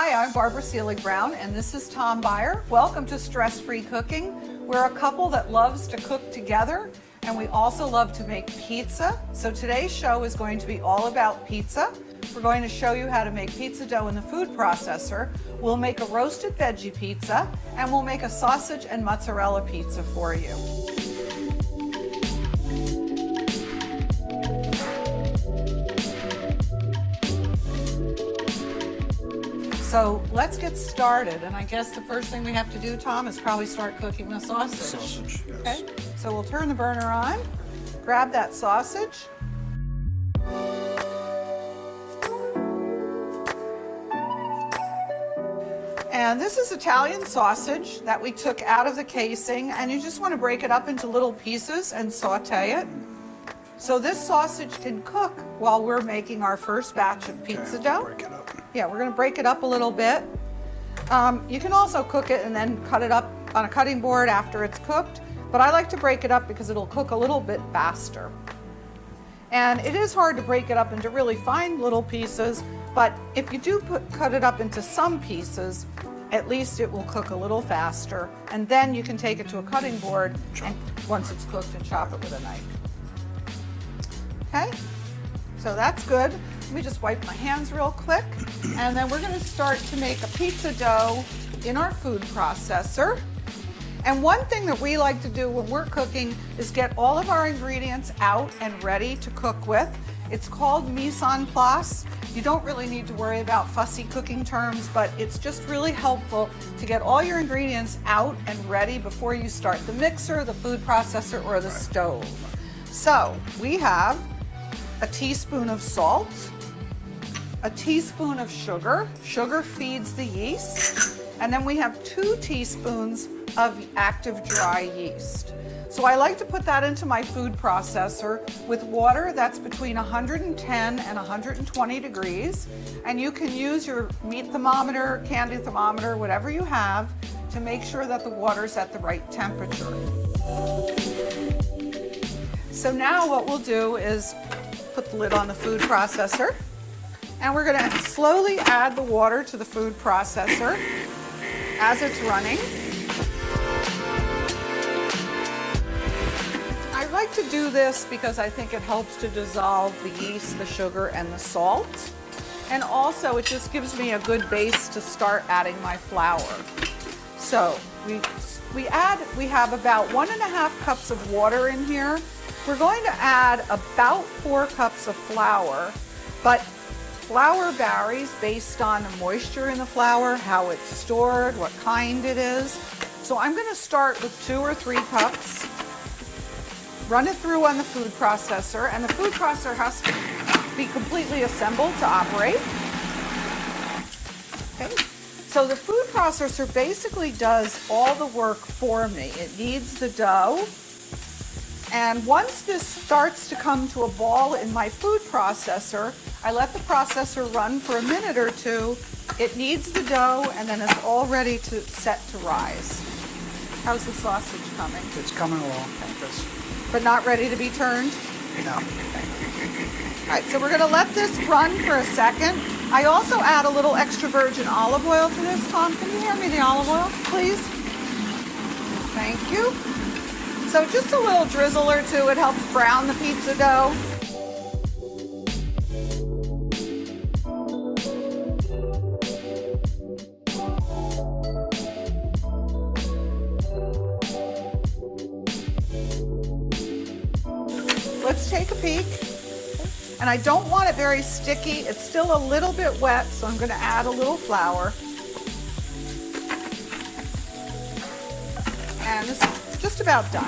Hi, I'm Barbara Seelig Brown, and this is Tom Beyer. Welcome to Stress Free Cooking. We're a couple that loves to cook together, and we also love to make pizza. So today's show is going to be all about pizza. We're going to show you how to make pizza dough in the food processor. We'll make a roasted veggie pizza, and we'll make a sausage and mozzarella pizza for you. So let's get started, and I guess the first thing we have to do, Tom, is probably start cooking the sausage. Sausage, yes. Okay, so we'll turn the burner on, grab that sausage. And this is Italian sausage that we took out of the casing, and you just want to break it up into little pieces and saute it. So this sausage can cook while we're making our first batch of pizza dough. Break it up. Yeah, we're going to break it up a little bit. You can also cook it and then cut it up on a cutting board after it's cooked, but I like to break it up because it'll cook a little bit faster. And it is hard to break it up into really fine little pieces, but if you do cut it up into some pieces, at least it will cook a little faster. And then you can take it to a cutting board and once it's cooked and chop it with a knife. Okay, so that's good. Let me just wipe my hands real quick. And then we're gonna start to make a pizza dough in our food processor. And one thing that we like to do when we're cooking is get all of our ingredients out and ready to cook with. It's called mise en place. You don't really need to worry about fussy cooking terms, but it's just really helpful to get all your ingredients out and ready before you start the mixer, the food processor, or the stove. So we have a teaspoon of salt, a teaspoon of sugar. Sugar feeds the yeast. And then we have 2 teaspoons of active dry yeast. So I like to put that into my food processor with water that's between 110 and 120 degrees. And you can use your meat thermometer, candy thermometer, whatever you have to make sure that the water's at the right temperature. So now what we'll do is put the lid on the food processor, and we're going to slowly add the water to the food processor as it's running. I like to do this because I think it helps to dissolve the yeast, the sugar, and the salt. And also it just gives me a good base to start adding my flour. So we have about 1.5 cups of water in here. We're going to add about 4 cups of flour, but flour varies based on the moisture in the flour, how it's stored, what kind it is. So I'm going to start with 2 or 3 cups, run it through on the food processor, and the food processor has to be completely assembled to operate. Okay. So the food processor basically does all the work for me. It kneads the dough. And once this starts to come to a ball in my food processor, I let the processor run for a minute or 2. It kneads the dough, and then it's all ready to set to rise. How's the sausage coming? It's coming along. Yes. But not ready to be turned? No. All right, so we're gonna let this run for a second. I also add a little extra virgin olive oil to this. Tom, can you hand me the olive oil, please? Thank you. So just a little drizzle or 2, it helps brown the pizza dough. Let's take a peek. And I don't want it very sticky. It's still a little bit wet, so I'm going to add a little flour. And this is just about done.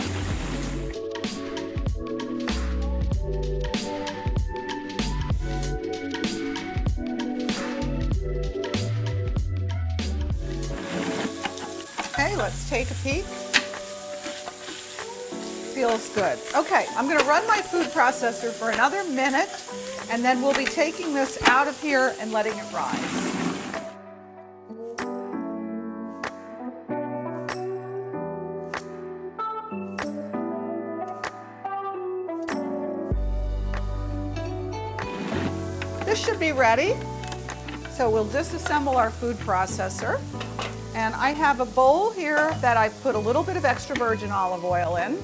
Okay, let's take a peek. Feels good. Okay, I'm going to run my food processor for another minute, and then we'll be taking this out of here and letting it rise. This should be ready. So we'll disassemble our food processor. And I have a bowl here that I put a little bit of extra virgin olive oil in.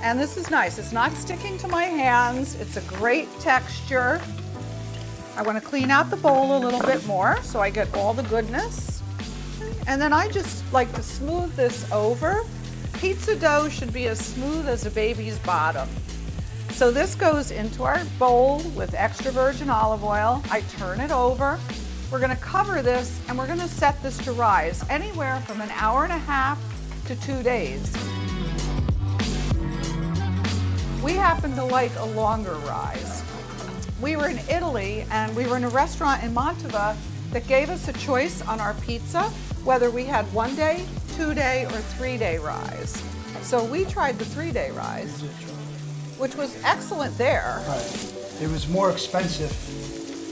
And this is nice. It's not sticking to my hands. It's a great texture. I want to clean out the bowl a little bit more so I get all the goodness. And then I just like to smooth this over. Pizza dough should be as smooth as a baby's bottom. So this goes into our bowl with extra virgin olive oil. I turn it over. We're going to cover this and we're going to set this to rise anywhere from an hour and a half to 2 days. We happen to like a longer rise. We were in Italy and we were in a restaurant in Mantova that gave us a choice on our pizza, whether we had 1 day, 2 day, or 3 day rise. So we tried the 3 day rise, which was excellent there. Right. It was more expensive.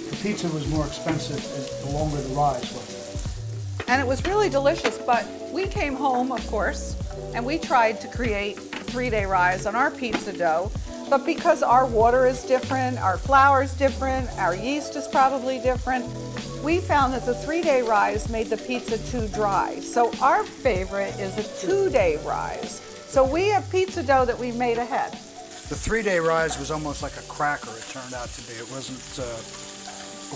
The pizza was more expensive the longer the rise was. And it was really delicious, but we came home, of course, and we tried to create a 3 day rise on our pizza dough. But because our water is different, our flour is different, our yeast is probably different, we found that the 3 day rise made the pizza too dry. So our favorite is a 2 day rise. So we have pizza dough that we made ahead. The 3 day rise was almost like a cracker, it turned out to be. It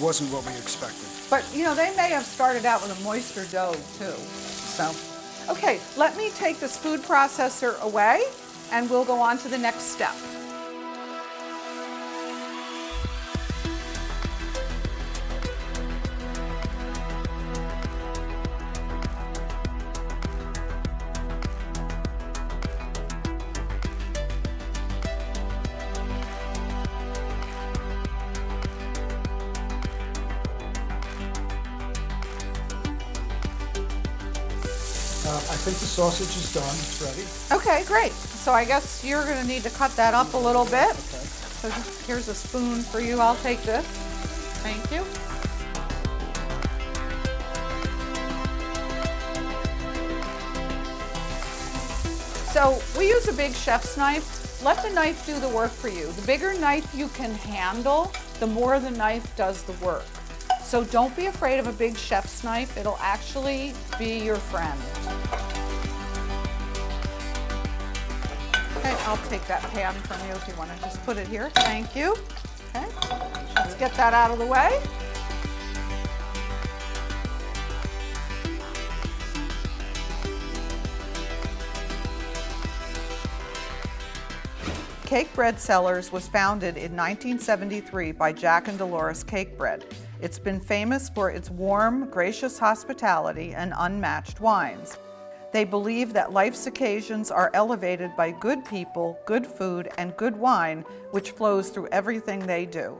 wasn't what we expected. But you know, they may have started out with a moister dough too. So, okay, let me take this food processor away and we'll go on to the next step. I think the sausage is done, it's ready. Okay, great. So I guess you're gonna need to cut that up a little bit. Okay. So here's a spoon for you. I'll take this. Thank you. So we use a big chef's knife. Let the knife do the work for you. The bigger knife you can handle, the more the knife does the work. So don't be afraid of a big chef's knife. It'll actually be your friend. Okay, I'll take that pan from you if you want to just put it here. Thank you. Okay, let's get that out of the way. Cake Bread Cellars was founded in 1973 by Jack and Dolores Cake Bread. It's been famous for its warm, gracious hospitality and unmatched wines. They believe that life's occasions are elevated by good people, good food, and good wine, which flows through everything they do.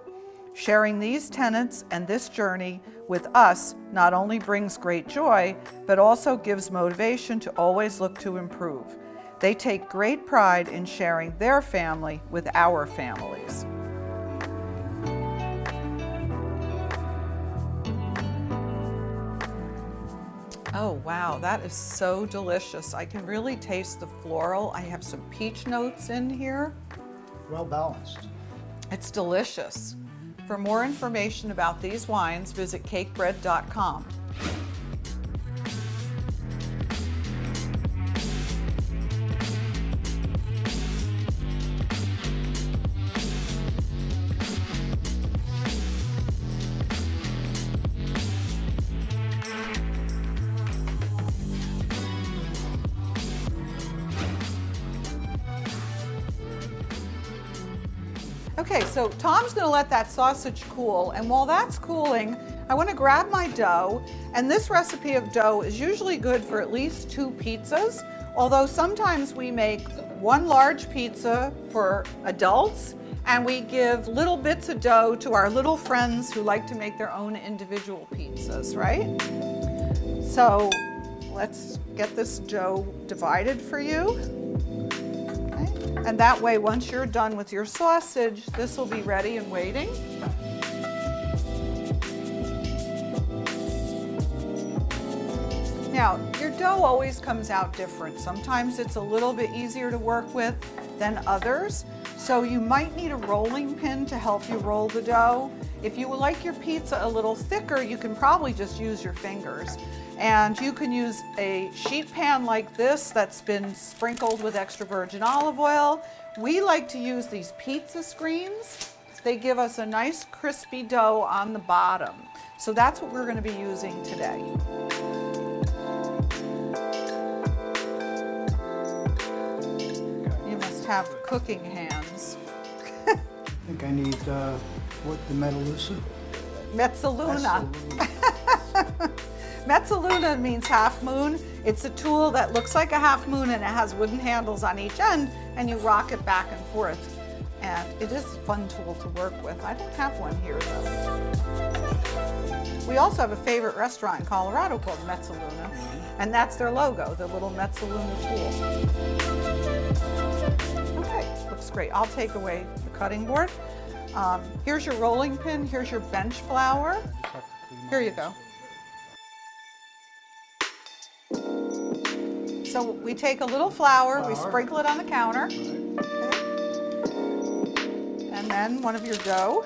Sharing these tenets and this journey with us not only brings great joy, but also gives motivation to always look to improve. They take great pride in sharing their family with our families. Oh wow, that is so delicious. I can really taste the floral. I have some peach notes in here. Well balanced. It's delicious. For more information about these wines, visit cakebread.com. Okay, so Tom's gonna let that sausage cool, and while that's cooling, I wanna grab my dough, and this recipe of dough is usually good for at least 2 pizzas, although sometimes we make 1 large pizza for adults, and we give little bits of dough to our little friends who like to make their own individual pizzas, right? So let's get this dough divided for you. And that way, once you're done with your sausage, this will be ready and waiting. Now, your dough always comes out different. Sometimes it's a little bit easier to work with than others. So you might need a rolling pin to help you roll the dough. If you would like your pizza a little thicker, you can probably just use your fingers. And you can use a sheet pan like this that's been sprinkled with extra virgin olive oil. We like to use these pizza screens. They give us a nice crispy dough on the bottom. So that's what we're going to be using today. You must have cooking hands. I think I need, what, the Metallusa? Mezzaluna. Mezzaluna means half moon. It's a tool that looks like a half moon and it has wooden handles on each end and you rock it back and forth. And it is a fun tool to work with. I don't have one here though. We also have a favorite restaurant in Colorado called Mezzaluna, and that's their logo, the little Mezzaluna tool. Okay, looks great. I'll take away the cutting board. Here's your rolling pin, here's your bench flour. Here you go. So we take a little flour, we sprinkle it on the counter. Okay. And then one of your dough.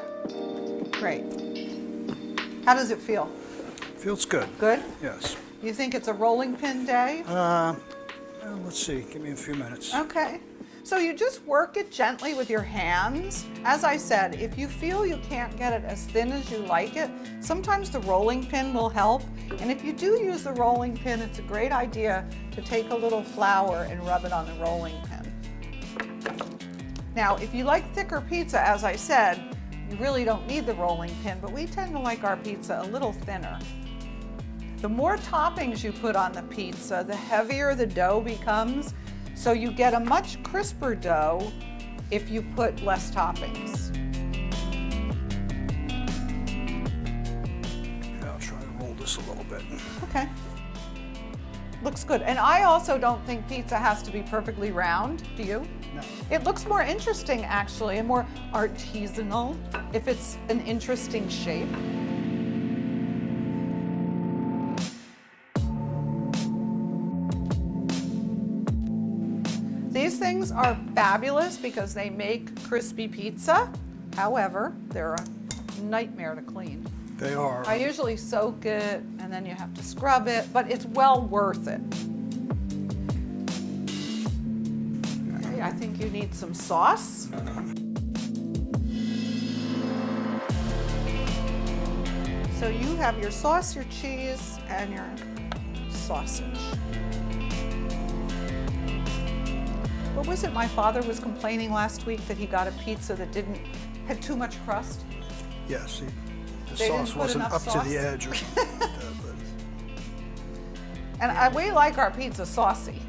Great. How does it feel? Feels good. Good? Yes. You think it's a rolling pin day? Let's see, give me a few minutes. Okay. So you just work it gently with your hands. As I said, if you feel you can't get it as thin as you like it, sometimes the rolling pin will help. And if you do use the rolling pin, it's a great idea to take a little flour and rub it on the rolling pin. Now, if you like thicker pizza, as I said, you really don't need the rolling pin, but we tend to like our pizza a little thinner. The more toppings you put on the pizza, the heavier the dough becomes. So you get a much crisper dough if you put less toppings. I'll try to roll this a little bit. Okay. Looks good. And I also don't think pizza has to be perfectly round, do you? No. It looks more interesting actually, and more artisanal if it's an interesting shape. These things are fabulous because they make crispy pizza. However, they're a nightmare to clean. They are. I usually soak it and then you have to scrub it, but it's well worth it. Okay, I think you need some sauce. So you have your sauce, your cheese, and your sausage. What was it my father was complaining last week that he got a pizza that had too much crust? Yes, the They didn't sauce put wasn't enough up sauce? to the edge or something like that. And we like our pizza saucy.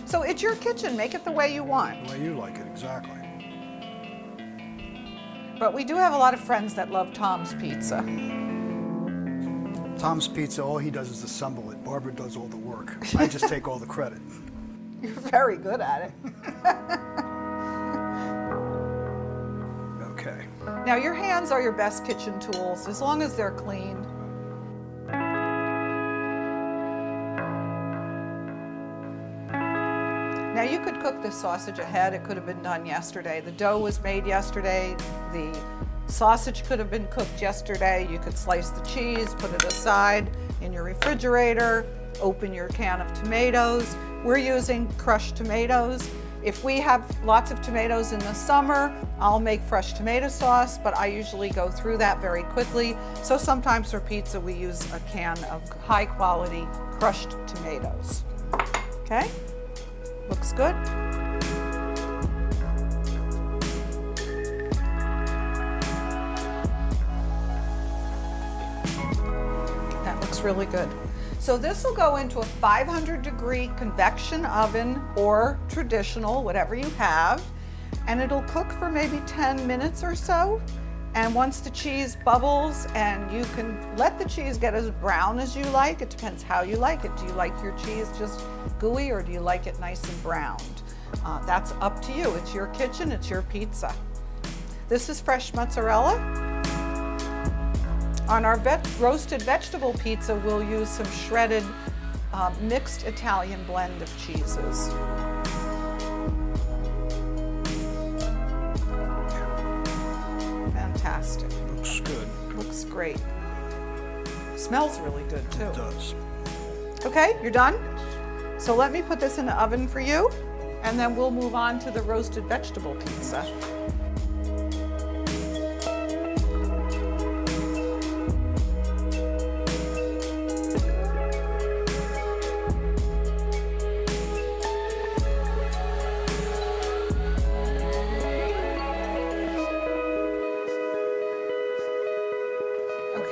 So it's your kitchen, make it the way you want. The way you like it, exactly. But we do have a lot of friends that love Tom's Pizza. Tom's Pizza, all he does is assemble it. Barbara does all the work. I just take all the credit. You're very good at it. Okay. Now your hands are your best kitchen tools, as long as they're clean. Now you could cook this sausage ahead. It could have been done yesterday. The dough was made yesterday. The sausage could have been cooked yesterday. You could slice the cheese, put it aside in your refrigerator, open your can of tomatoes. We're using crushed tomatoes. If we have lots of tomatoes in the summer, I'll make fresh tomato sauce, but I usually go through that very quickly. So sometimes for pizza, we use a can of high quality crushed tomatoes. Okay? Looks good. That looks really good. So this will go into a 500-degree convection oven or traditional, whatever you have, and it'll cook for maybe 10 minutes or so. And once the cheese bubbles, and you can let the cheese get as brown as you like, it depends how you like it. Do you like your cheese just gooey, or do you like it nice and browned? That's up to you. It's your kitchen, it's your pizza. This is fresh mozzarella. On our roasted vegetable pizza, we'll use some shredded mixed Italian blend of cheeses. fantastic. Looks good. Looks great. Smells really good too. It does. Okay, you're done? So let me put this in the oven for you, and then we'll move on to the roasted vegetable pizza.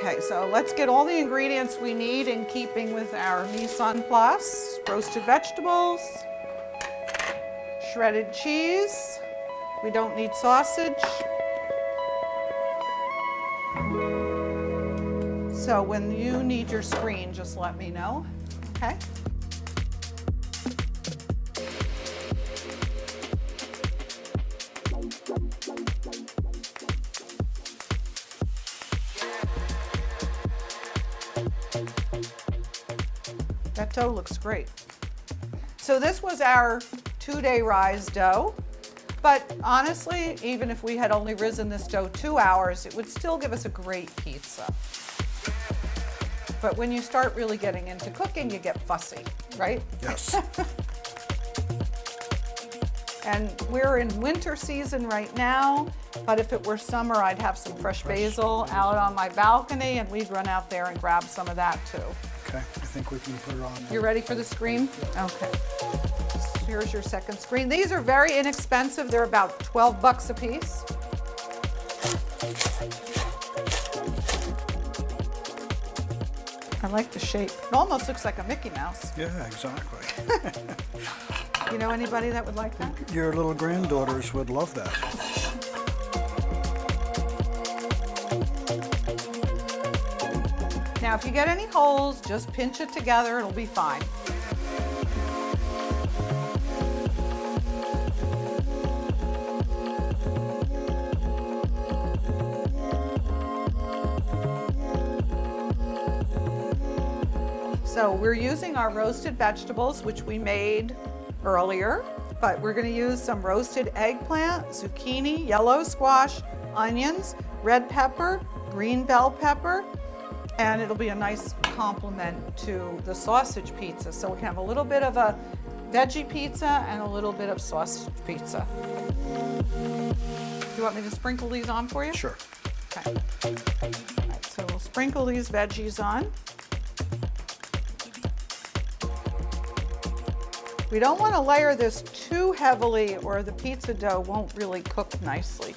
Okay, so let's get all the ingredients we need in keeping with our mise en place. Roasted vegetables, shredded cheese. We don't need sausage. So when you need your screen, just let me know, okay? That dough looks great. So this was our 2-day rise dough, but honestly, even if we had only risen this dough 2 hours, it would still give us a great pizza. But when you start really getting into cooking, you get fussy, right? Yes. And we're in winter season right now, but if it were summer, I'd have some fresh basil out on my balcony, and we'd run out there and grab some of that too. Okay, I think we can put it on there. You ready for the screen? Okay. Here's your second screen. These are very inexpensive. They're about 12 bucks a piece. I like the shape. It almost looks like a Mickey Mouse. Yeah, exactly. You know anybody that would like that? Your little granddaughters would love that. Now, if you get any holes, just pinch it together. It'll be fine. So we're using our roasted vegetables, which we made earlier, but we're going to use some roasted eggplant, zucchini, yellow squash, onions, red pepper, green bell pepper, and it'll be a nice complement to the sausage pizza. So we can have a little bit of a veggie pizza and a little bit of sausage pizza. Do you want me to sprinkle these on for you? Sure. Okay. All right, so we'll sprinkle these veggies on. We don't want to layer this too heavily or the pizza dough won't really cook nicely.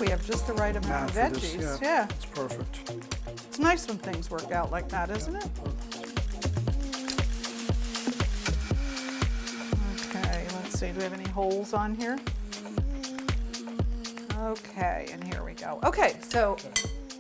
We have just the right amount of Now for this, veggies. Yeah. It's perfect. It's nice when things work out like that, isn't it? Okay, let's see, do we have any holes on here? Okay, and here we go. Okay, so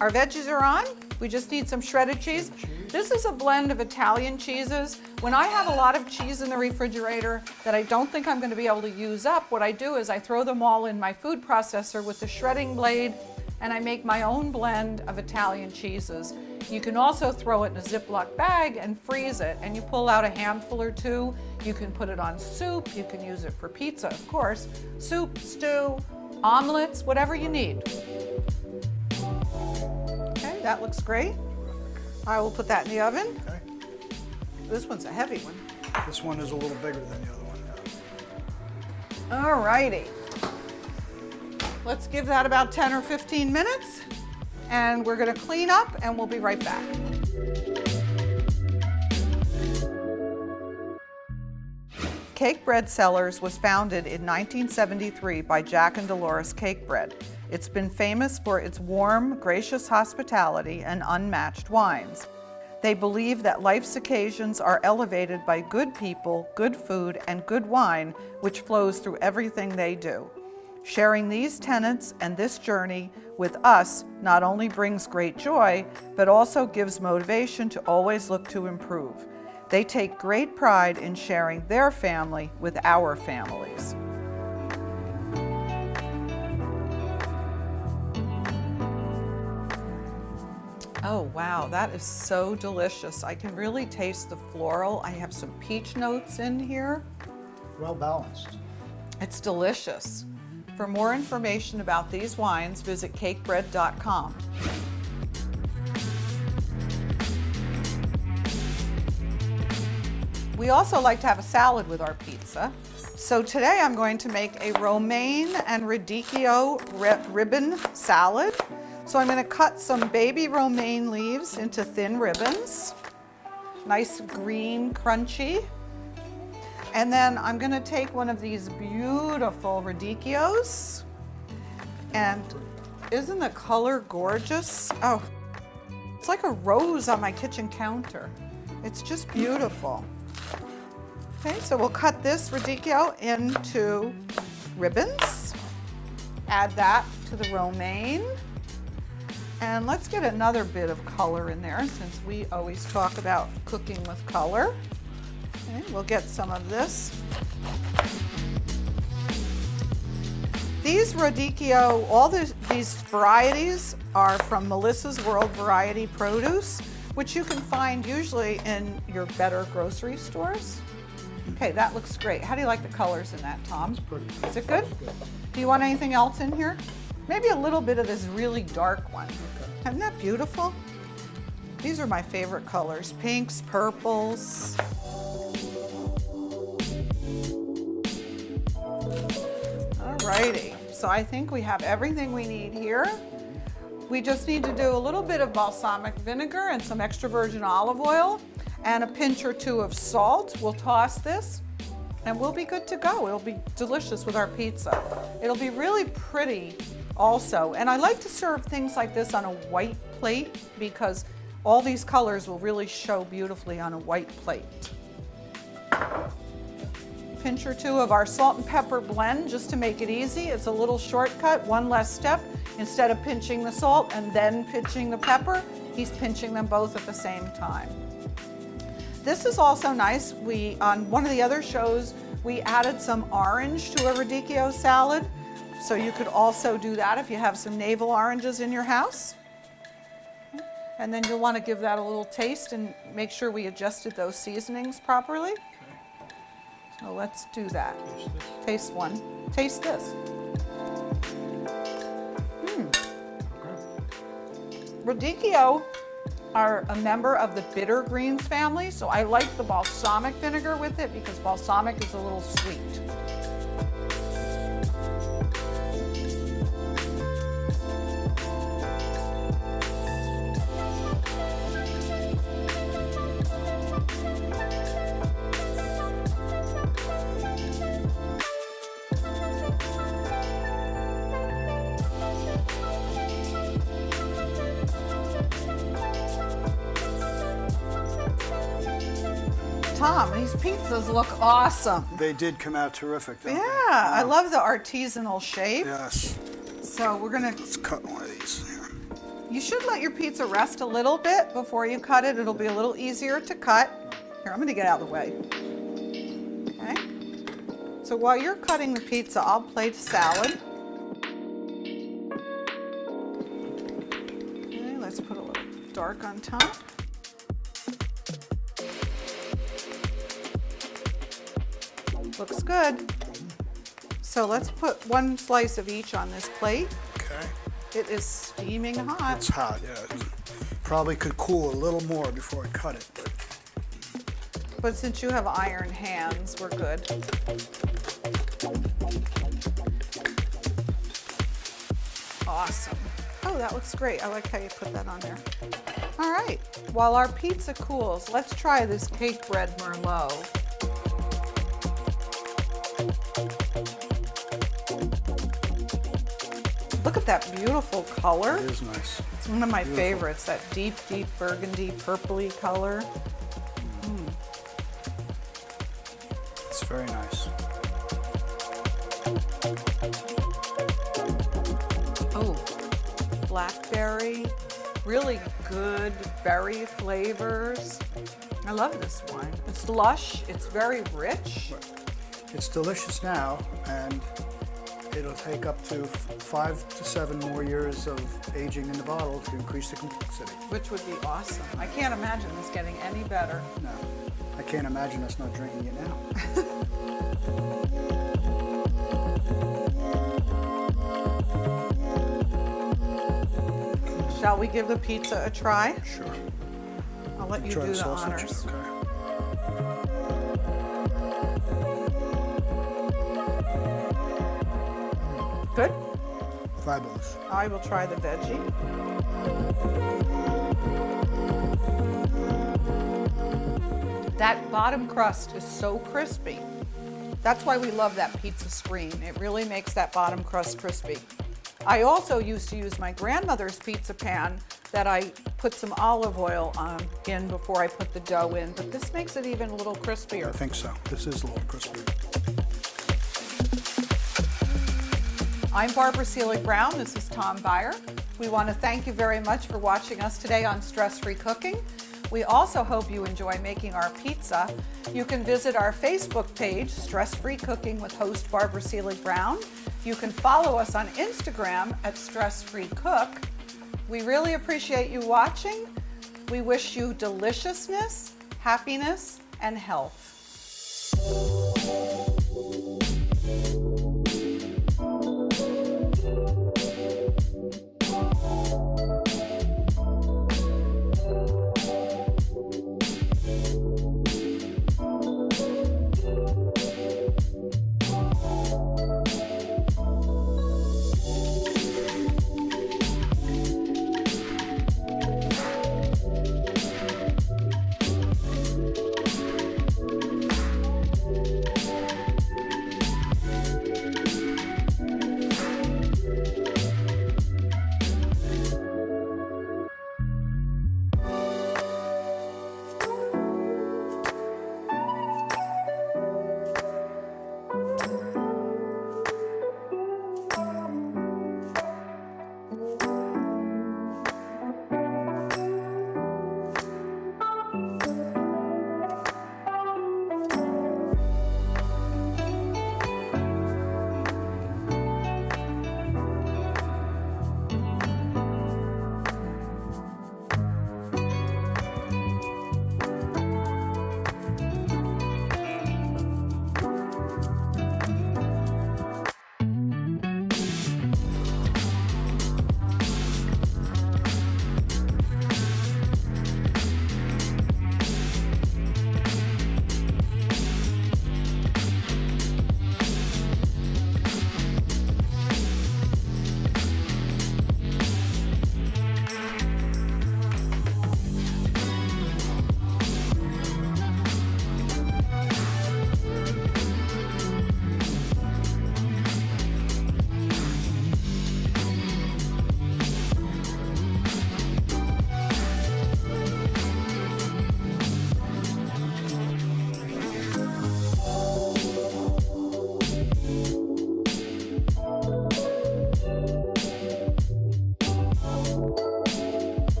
our veggies are on. We just need some shredded cheese. This is a blend of Italian cheeses. When I have a lot of cheese in the refrigerator that I don't think I'm going to be able to use up, what I do is I throw them all in my food processor with the shredding blade, and I make my own blend of Italian cheeses. You can also throw it in a Ziploc bag and freeze it, and you pull out a handful or two. You can put it on soup. You can use it for pizza, of course. Soup, stew, omelets, whatever you need. Okay, that looks great. I will put that in the oven. Okay. This one's a heavy one. This one is a little bigger than the other one. All righty. Let's give that about 10 or 15 minutes, and we're going to clean up, and we'll be right back. Cake Bread Cellars was founded in 1973 by Jack and Dolores Cake Bread. It's been famous for its warm, gracious hospitality and unmatched wines. They believe that life's occasions are elevated by good people, good food, and good wine, which flows through everything they do. Sharing these tenets and this journey with us not only brings great joy, but also gives motivation to always look to improve. They take great pride in sharing their family with our families. Oh wow, that is so delicious. I can really taste the floral. I have some peach notes in here. Well balanced. It's delicious. For more information about these wines, visit cakebread.com. We also like to have a salad with our pizza. So today I'm going to make a romaine and radicchio ribbon salad. So I'm going to cut some baby romaine leaves into thin ribbons. Nice green, crunchy. And then I'm going to take one of these beautiful radicchios. And isn't the color gorgeous? Oh, it's like a rose on my kitchen counter. It's just beautiful. Okay, so we'll cut this radicchio into ribbons. Add that to the romaine. And let's get another bit of color in there since we always talk about cooking with color. Okay, we'll get some of this. These radicchio, all these varieties are from Melissa's World Variety Produce, which you can find usually in your better grocery stores. Okay, that looks great. How do you like the colors in that, Tom? It's pretty good. Is it good? Do you want anything else in here? Maybe a little bit of this really dark one. Okay. Isn't that beautiful? These are my favorite colors, pinks, purples. Alrighty, so I think we have everything we need here. We just need to do a little bit of balsamic vinegar and some extra virgin olive oil and a pinch or two of salt. We'll toss this and we'll be good to go. It'll be delicious with our pizza. It'll be really pretty also. And I like to serve things like this on a white plate because all these colors will really show beautifully on a white plate. Pinch or two of our salt and pepper blend just to make it easy. It's a little shortcut, one less step. Instead of pinching the salt and then pinching the pepper, he's pinching them both at the same time. This is also nice. On one of the other shows, we added some orange to a radicchio salad. So you could also do that if you have some navel oranges in your house. And then you'll want to give that a little taste and make sure we adjusted those seasonings properly. So let's do that. Taste one. Taste this. Radicchio are a member of the bitter greens family, so I like the balsamic vinegar with it because balsamic is a little sweet. Tom, these pizzas look awesome. They did come out terrific, don't Yeah, they? I love the artisanal shape. Yes. So we're gonna, Let's cut one of these here. you should let your pizza rest a little bit before you cut it. It'll be a little easier to cut. Here, I'm gonna get out of the way. Okay. So while you're cutting the pizza, I'll plate a salad. Okay, let's put a little dark on top. Looks good. So let's put one slice of each on this plate. Okay. It is steaming hot. It's hot, yeah. Probably could cool a little more before I cut it. But since you have iron hands, we're good. Awesome. Oh, that looks great. I like how you put that on there. All right. While our pizza cools, let's try this cake bread Merlot. Look at that beautiful color. It is nice. It's one of my favorites, that deep, deep burgundy, purpley color. It's very nice. Oh, blackberry, really good berry flavors. I love this wine. It's lush, it's very rich. It's delicious now, and it'll take up to 5 to 7 more years of aging in the bottle to increase the complexity. Which would be awesome. I can't imagine this getting any better. No, I can't imagine us not drinking it now. Shall we give the pizza a try? Sure. I'll let you Try do the the sausage. honors. Okay. Good? Fabulous. I will try the veggie. That bottom crust is so crispy. That's why we love that pizza screen. It really makes that bottom crust crispy. I also used to use my grandmother's pizza pan that I put some olive oil in before I put the dough in, but this makes it even a little I crispier. think so. This is a little crispy. I'm Barbara Seelig Brown. This is Tom Beyer. We want to thank you very much for watching us today on Stress Free Cooking. We also hope you enjoy making our pizza. You can visit our Facebook page, Stress Free Cooking with host Barbara Seelig Brown. You can follow us on Instagram at Stress Free Cook. We really appreciate you watching. We wish you deliciousness, happiness, and health.